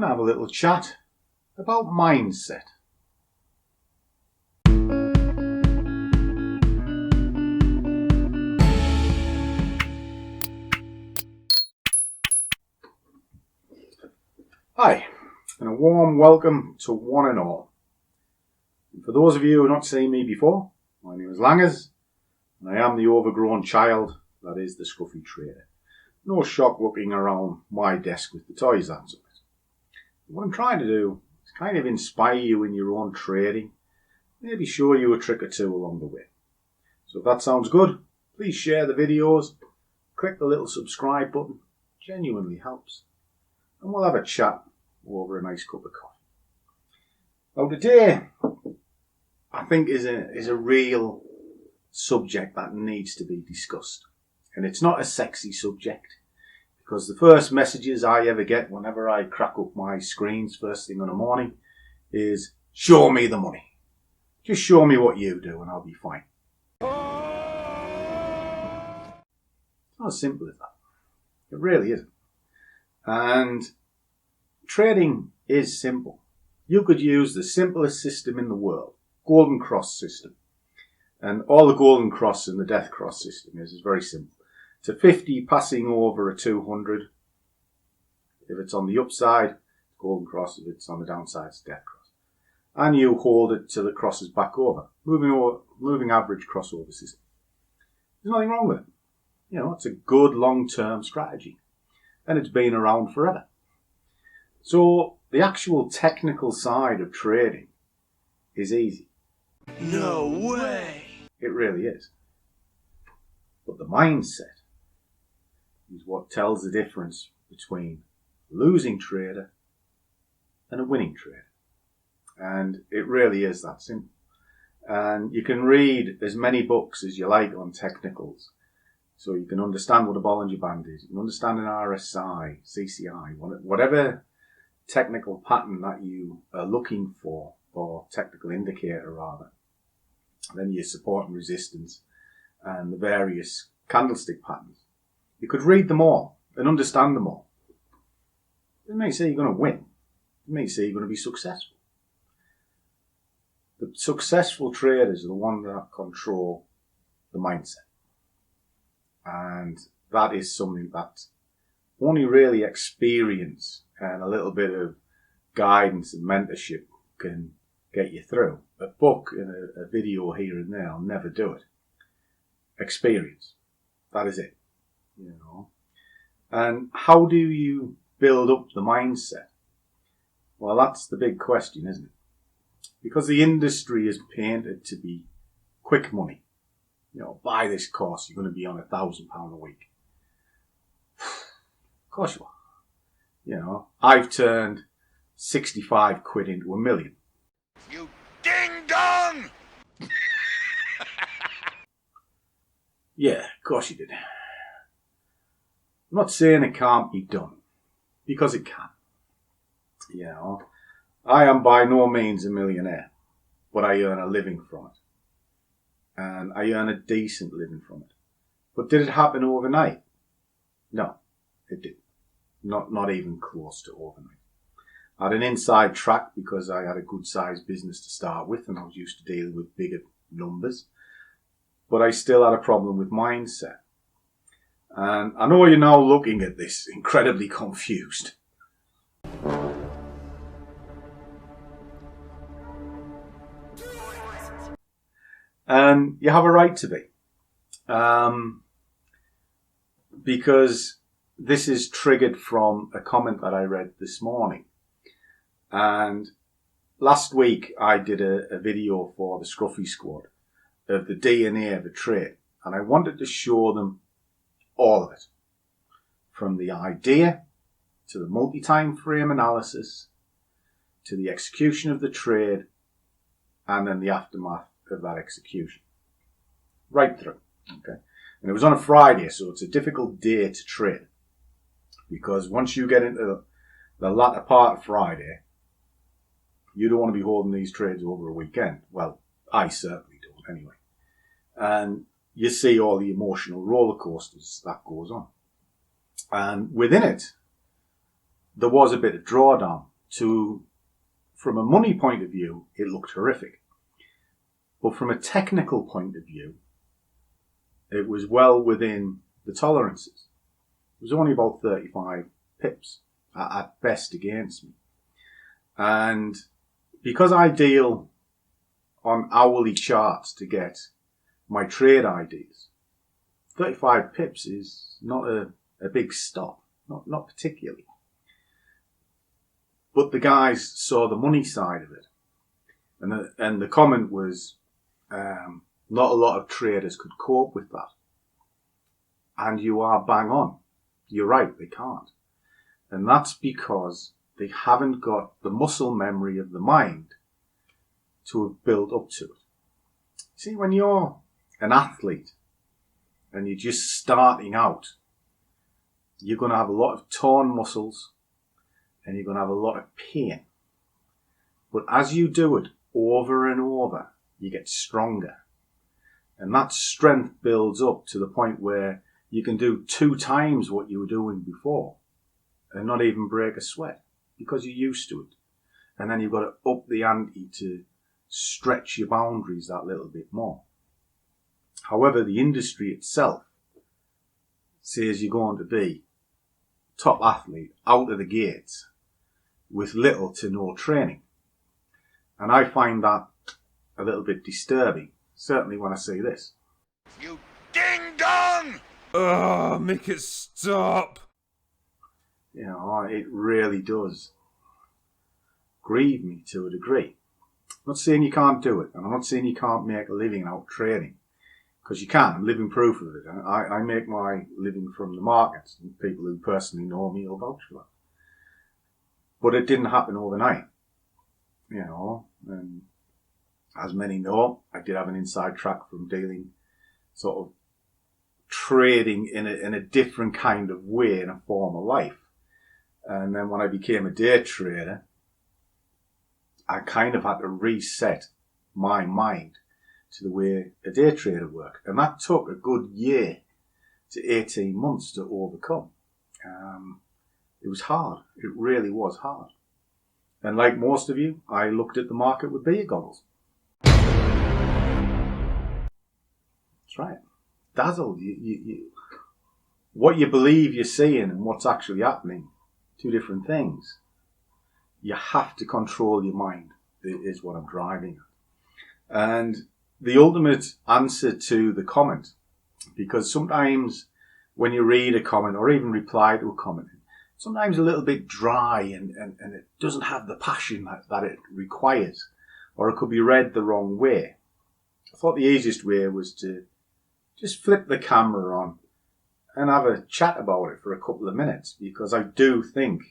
going to have a little chat about mindset. Hi, and a warm welcome to one and all. And for those of you who have not seen me before, my name is Langers, and I am the overgrown child that is the Scruffy Trader. No shock looking around my desk with the toys that's on it. What I'm trying to do is kind of inspire you in your own trading, maybe show you a trick or two along the way. So if that sounds good, please share the videos, click the little subscribe button, it genuinely helps. And we'll have a chat over a nice cup of coffee. Now today, I think is a real subject that needs to be discussed. And it's not a sexy subject, because the first messages I ever get whenever I crack up my screens first thing in the morning is, show me the money. Just show me what you do and I'll be fine. It's not as simple as that. It really isn't. And trading is simple. You could use the simplest system in the world, Golden Cross system. And all the Golden Cross and the Death Cross system is very simple. It's a 50 passing over a 200. If it's on the upside, Golden Cross. If it's on the downside, it's Death Cross. And you hold it till the cross is back over. Moving average crossover system. There's nothing wrong with it. You know, it's a good long-term strategy. And it's been around forever. So the actual technical side of trading is easy. No way! It really is. But the mindset is what tells the difference between a losing trader and a winning trader. And it really is that simple. And you can read as many books as you like on technicals. So you can understand what a Bollinger Band is. You can understand an RSI, CCI, whatever technical pattern that you are looking for, or technical indicator rather. And then your support and resistance and the various candlestick patterns. You could read them all and understand them all. It may say you're going to win. It may say you're going to be successful. The successful traders are the ones that control the mindset. And that is something that only really experience and a little bit of guidance and mentorship can get you through. A book and a video here and there, I'll never do it. Experience. That is it. You know. And how do you build up the mindset? Well, that's the big question, isn't it? Because the industry is painted to be quick money. You know, buy this course, you're going to be on £1,000 a week. Of course you are. You know, I've turned 65 quid into £1 million. You ding dong! Yeah, of course you did. I'm not saying it can't be done, because it can. You know, I am by no means a millionaire, but I earn a living from it. And I earn a decent living from it. But did it happen overnight? No, it didn't. Not even close to overnight. I had an inside track because I had a good sized business to start with and I was used to dealing with bigger numbers. But I still had a problem with mindset. And I know you're now looking at this incredibly confused. And you have a right to be. Because this is triggered from a comment that I read this morning. And last week I did a video for the Scruffy Squad of the DNA of a trade. And I wanted to show them all of it. From the idea to the multi-time frame analysis to the execution of the trade and then the aftermath of that execution. Right through. Okay. And it was on a Friday, so it's a difficult day to trade. Because once you get into the latter part of Friday, you don't want to be holding these trades over a weekend. Well, I certainly don't anyway. And you see all the emotional roller coasters that goes on. And within it, there was a bit of drawdown. from a money point of view, it looked horrific. But from a technical point of view, it was well within the tolerances. It was only about 35 pips at best against me. And because I deal on hourly charts to get my trade IDs, 35 pips is not a big stop, not particularly. But the guys saw the money side of it. And the comment was, not a lot of traders could cope with that. And you are bang on. You're right, they can't. And that's because they haven't got the muscle memory of the mind to have built up to it. See, when you're an athlete and you're just starting out, you're going to have a lot of torn muscles and you're going to have a lot of pain. But as you do it over and over, you get stronger. And that strength builds up to the point where you can do 2 times what you were doing before and not even break a sweat because you're used to it. And then you've got to up the ante to stretch your boundaries that little bit more. However, the industry itself says you're going to be top athlete out of the gates with little to no training. And I find that a little bit disturbing, certainly when I see this. You ding-dong! Oh, make it stop. You know, it really does grieve me to a degree. I'm not saying you can't do it, and I'm not saying you can't make a living out trading, because you can. I'm living proof of it. I make my living from the markets, and people who personally know me will vouch for that. But it didn't happen overnight, you know, and as many know, I did have an inside track from dealing sort of trading in a different kind of way in a former life. And then when I became a day trader, I kind of had to reset my mind to the way a day trader worked. And that took a good year to 18 months to overcome. It was hard. It really was hard. And like most of you, I looked at the market with beer goggles. That's right. Dazzled. What you believe you're seeing and what's actually happening, 2 different things. You have to control your mind, is what I'm driving at. And the ultimate answer to the comment, because sometimes when you read a comment or even reply to a comment, sometimes a little bit dry and it doesn't have the passion that it requires, or it could be read the wrong way. I thought the easiest way was to just flip the camera on and have a chat about it for a couple of minutes, because I do think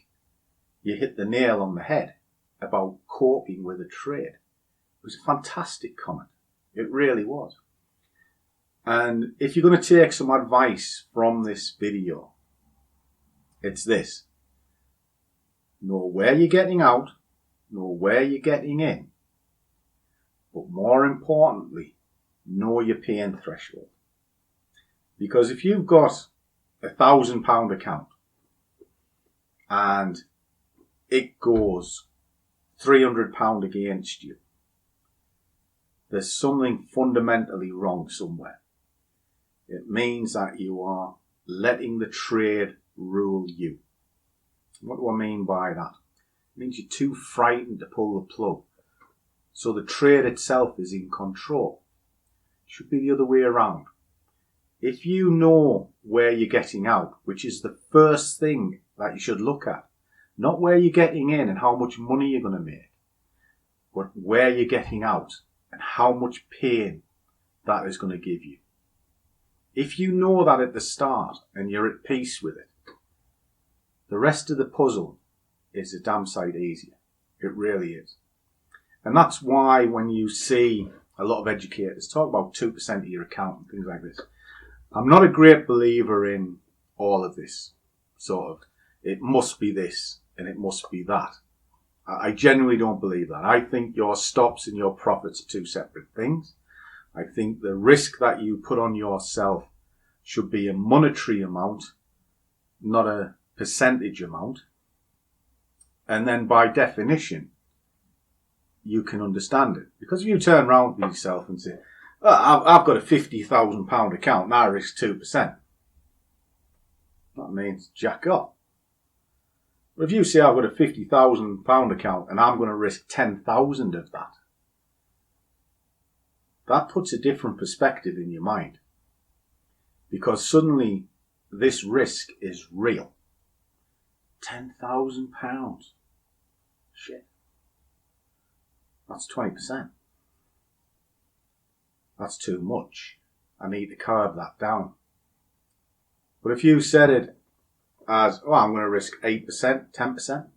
you hit the nail on the head about coping with a trade. It was a fantastic comment. It really was. And if you're going to take some advice from this video, it's this. Know where you're getting out, know where you're getting in, but more importantly, know your pain threshold. Because if you've got £1,000 account and it goes £300 against you, there's something fundamentally wrong somewhere. It means that you are letting the trade rule you. What do I mean by that? It means you're too frightened to pull the plug. So the trade itself is in control. It should be the other way around. If you know where you're getting out, which is the first thing that you should look at, not where you're getting in and how much money you're going to make, but where you're getting out and how much pain that is going to give you. If you know that at the start and you're at peace with it, the rest of the puzzle is a damn sight easier. It really is. And that's why when you see a lot of educators talk about 2% of your account and things like this, I'm not a great believer in all of this sort of, it must be this and it must be that. I genuinely don't believe that. I think your stops and your profits are 2 separate things. I think the risk that you put on yourself should be a monetary amount, not a percentage amount. And then by definition, you can understand it. Because if you turn around to yourself and say, oh, I've got a £50,000 account and I risk 2%. That means jack up. But if you say I've got a £50,000 account and I'm going to risk 10,000 of that, that puts a different perspective in your mind. Because suddenly this risk is real. £10,000. Shit. That's 20%. That's too much. I need to curb that down. But if you said it as, oh, I'm going to risk 8%, 10%, doesn't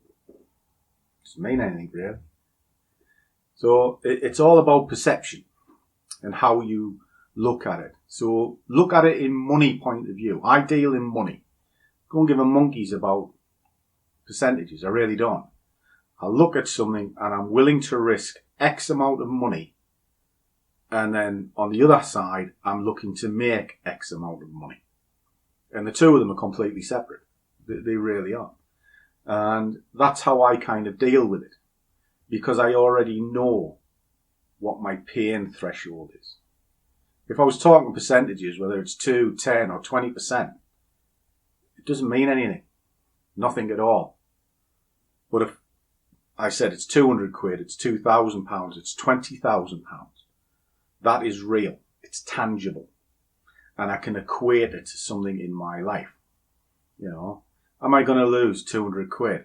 mean anything really. So it's all about perception and how you look at it. So look at it in money point of view. I deal in money. Go and give a monkeys about percentages. I really don't. I look at something and I'm willing to risk X amount of money. And then on the other side, I'm looking to make X amount of money. And the two of them are completely separate. They really are. And that's how I kind of deal with it. Because I already know what my pain threshold is. If I was talking percentages, whether it's 2, 10 or 20%, it doesn't mean anything. Nothing at all. But if I said it's 200 quid, it's £2,000, it's £20,000, that is real. It's tangible. And I can equate it to something in my life. You know, am I going to lose 200 quid?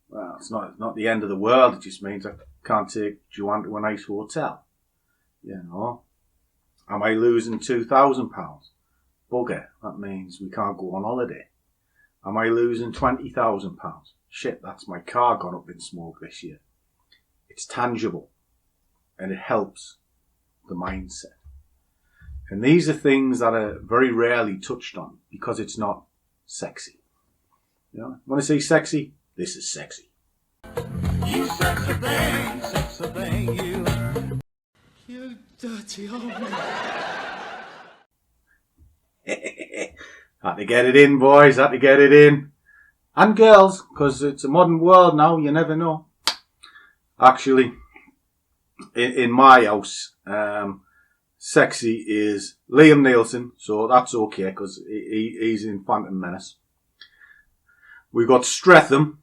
Well, it's not the end of the world. It just means I can't take Joanne to a nice hotel. You know, am I losing £2,000? Bugger. That means we can't go on holiday. Am I losing £20,000? Shit, that's my car gone up in smoke this year. It's tangible. And it helps the mindset. And these are things that are very rarely touched on because it's not sexy. You know, when I say sexy, this is sexy. You sexy thing, you. You dirty old man. Had to get it in, boys. Had to get it in. And girls, because it's a modern world now. You never know. Actually, in my house, sexy is Liam Neeson, so that's okay because he's in Phantom Menace. We got Streatham.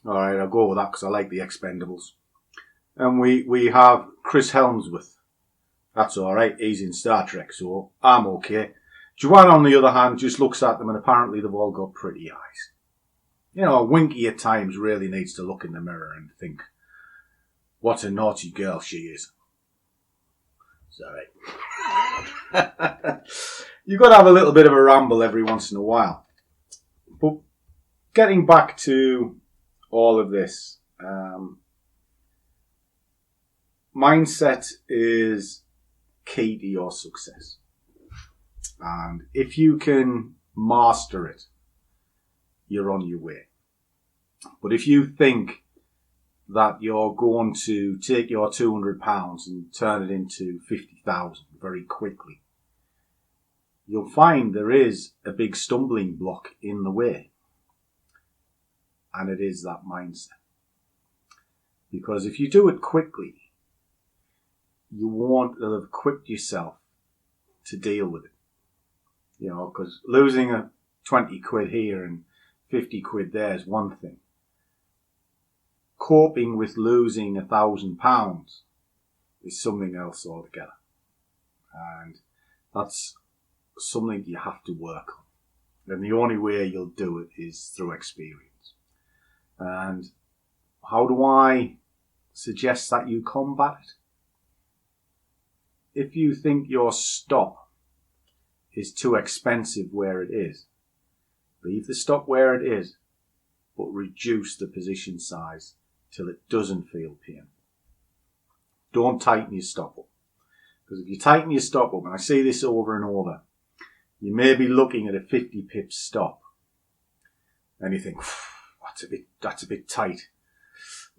All right, I'll go with that because I like the Expendables. And we have Chris Helmsworth. That's all right. He's in Star Trek, so I'm okay. Joanne, on the other hand, just looks at them and apparently they've all got pretty eyes. You know, Winky at times really needs to look in the mirror and think, what a naughty girl she is. Sorry. You've got to have a little bit of a ramble every once in a while. But getting back to all of this, mindset is key to your success. And if you can master it, you're on your way. But if you think that you're going to take your £200 and turn it into 50,000 very quickly, you'll find there is a big stumbling block in the way. And it is that mindset. Because if you do it quickly, you won't have equipped yourself to deal with it. You know, because losing a 20 quid here and 50 quid there is one thing. Coping with losing £1,000 is something else altogether. And that's something you have to work on. And the only way you'll do it is through experience. And how do I suggest that you combat it? If you think your stop is too expensive where it is, leave the stop where it is, but reduce the position size till it doesn't feel pain. Don't tighten your stop up. Because if you tighten your stop up, and I see this over and over, you may be looking at a 50 pip stop and you think, that's a bit tight.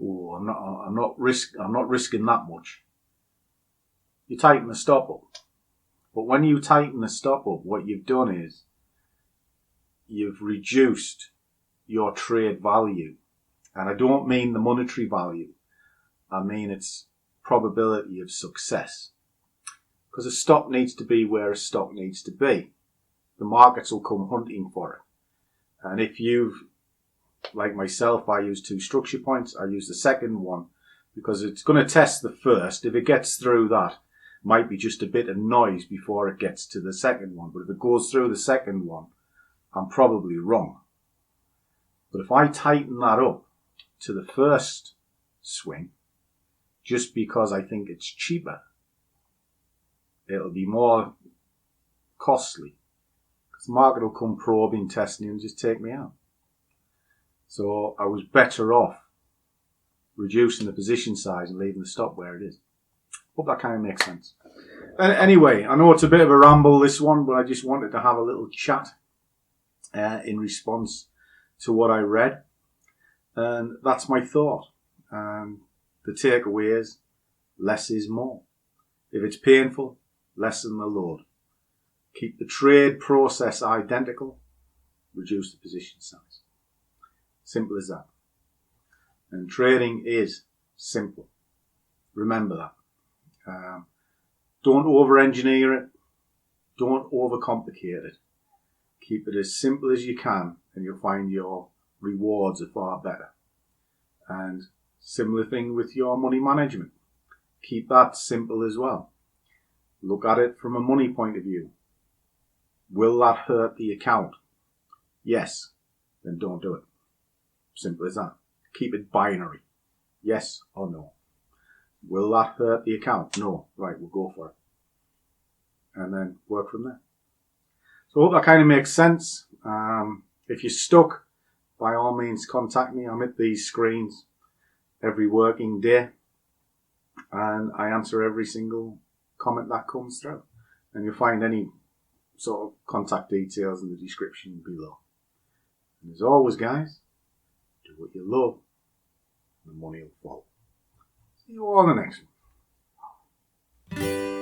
Oh, I'm not risking that much. You tighten the stop up. But when you tighten the stop up, what you've done is you've reduced your trade value And I don't mean the monetary value. I mean its probability of success. Because a stock needs to be where a stock needs to be. The markets will come hunting for it. And if you've, like myself, I use 2 structure points. I use the second one because it's going to test the first. If it gets through that, might be just a bit of noise before it gets to the second one. But if it goes through the second one, I'm probably wrong. But if I tighten that up to the first swing, just because I think it's cheaper, it'll be more costly. Because the market will come probing, testing and just take me out. So I was better off reducing the position size and leaving the stop where it is. Hope that kind of makes sense. Anyway, I know it's a bit of a ramble, this one, but I just wanted to have a little chat in response to what I read. And that's my thought. The takeaway is less is more. If it's painful, lessen the load. Keep the trade process identical. Reduce the position size. Simple as that. And trading is simple. Remember that. Don't over-engineer it. Don't overcomplicate it. Keep it as simple as you can and you'll find your rewards are far better. And similar thing with your money management. Keep that simple as well. Look at it from a money point of view. Will that hurt the account? Yes. Then don't do it. Simple as that. Keep it binary. Yes or no. Will that hurt the account? No. Right, we'll go for it. And then work from there. So I hope that kind of makes sense. If you're stuck, by all means contact me. I'm at these screens every working day. And I answer every single comment that comes through. And you'll find any sort of contact details in the description below. And as always, guys, do what you love, and the money will follow. See you all in the next one.